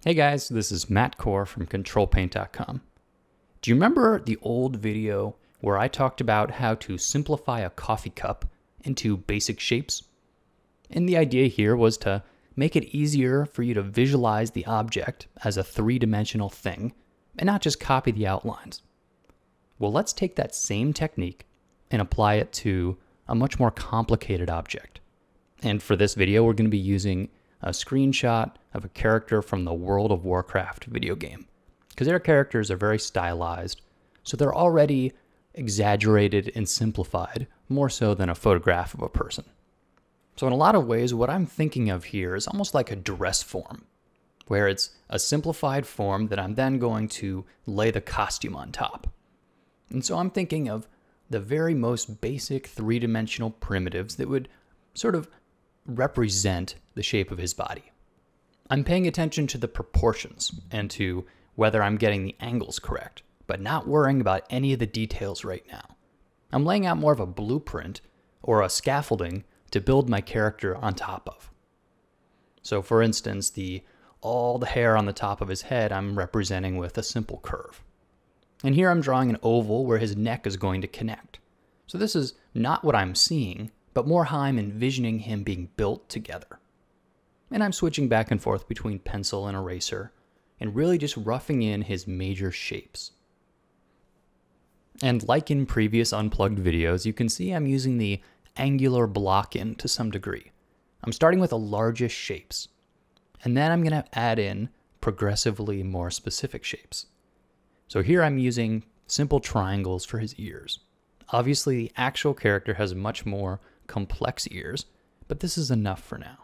Hey guys, this is Matt Core from CtrlPaint.com. Do you remember the old video where I talked about how to simplify a coffee cup into basic shapes? And the idea here was to make it easier for you to visualize the object as a three-dimensional thing and not just copy the outlines. Well, let's take that same technique and apply it to a much more complicated object. And for this video, we're going to be using a screenshot of a character from the World of Warcraft video game, because their characters are very stylized, so they're already exaggerated and simplified, more so than a photograph of a person. So in a lot of ways, what I'm thinking of here is almost like a dress form, where it's a simplified form that I'm then going to lay the costume on top. And so I'm thinking of the very most basic three-dimensional primitives that would sort of represent the shape of his body. I'm paying attention to the proportions and to whether I'm getting the angles correct, but not worrying about any of the details right now. I'm laying out more of a blueprint or a scaffolding to build my character on top of. So for instance, all the hair on the top of his head I'm representing with a simple curve. And here I'm drawing an oval where his neck is going to connect. So this is not what I'm seeing, but more how I'm envisioning him being built together. And I'm switching back and forth between pencil and eraser, and really just roughing in his major shapes. And like in previous unplugged videos, you can see I'm using the angular block-in to some degree. I'm starting with the largest shapes, and then I'm going to add in progressively more specific shapes. So here I'm using simple triangles for his ears. Obviously, the actual character has much more complex ears, but this is enough for now.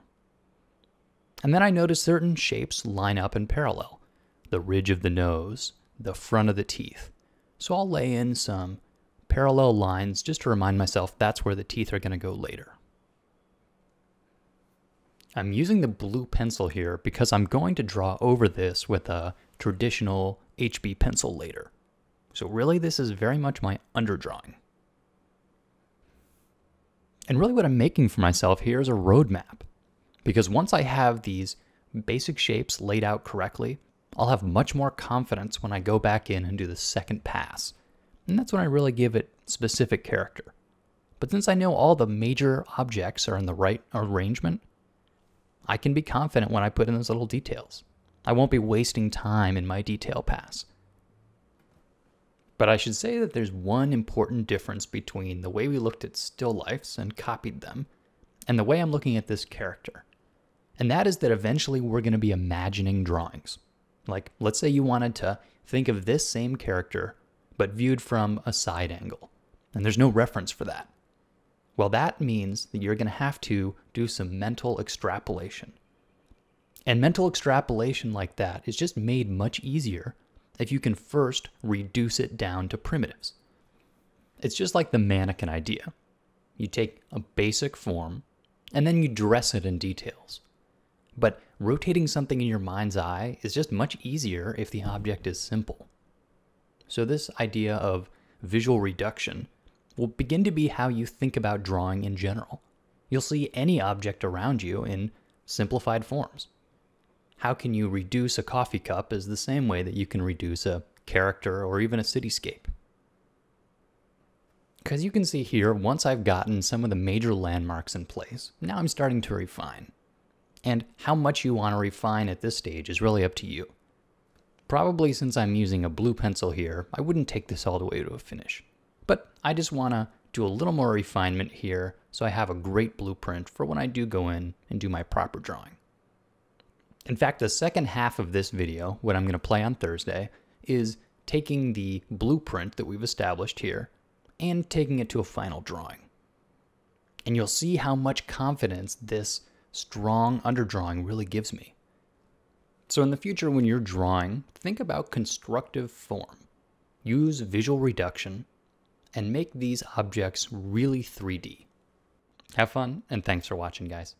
And then I notice certain shapes line up in parallel. The ridge of the nose, the front of the teeth. So I'll lay in some parallel lines just to remind myself that's where the teeth are going to go later. I'm using the blue pencil here because I'm going to draw over this with a traditional HB pencil later. So really this is very much my underdrawing. And really what I'm making for myself here is a roadmap, because once I have these basic shapes laid out correctly, I'll have much more confidence when I go back in and do the second pass. And that's when I really give it specific character. But since I know all the major objects are in the right arrangement, I can be confident when I put in those little details. I won't be wasting time in my detail pass. But I should say that there's one important difference between the way we looked at still lifes and copied them and the way I'm looking at this character. And that is that eventually we're going to be imagining drawings. Like, let's say you wanted to think of this same character, but viewed from a side angle, and there's no reference for that. Well, that means that you're going to have to do some mental extrapolation. And mental extrapolation like that is just made much easier if you can first reduce it down to primitives. It's just like the mannequin idea. You take a basic form, and then you dress it in details. But rotating something in your mind's eye is just much easier if the object is simple. So this idea of visual reduction will begin to be how you think about drawing in general. You'll see any object around you in simplified forms. How can you reduce a coffee cup is the same way that you can reduce a character or even a cityscape. Because you can see here, once I've gotten some of the major landmarks in place, now I'm starting to refine. And how much you want to refine at this stage is really up to you. Probably since I'm using a blue pencil here, I wouldn't take this all the way to a finish. But I just want to do a little more refinement here so I have a great blueprint for when I do go in and do my proper drawing. In fact, the second half of this video, what I'm going to play on Thursday, is taking the blueprint that we've established here and taking it to a final drawing. And you'll see how much confidence this strong underdrawing really gives me. So in the future when you're drawing, think about constructive form. Use visual reduction and make these objects really 3D. Have fun, and thanks for watching, guys.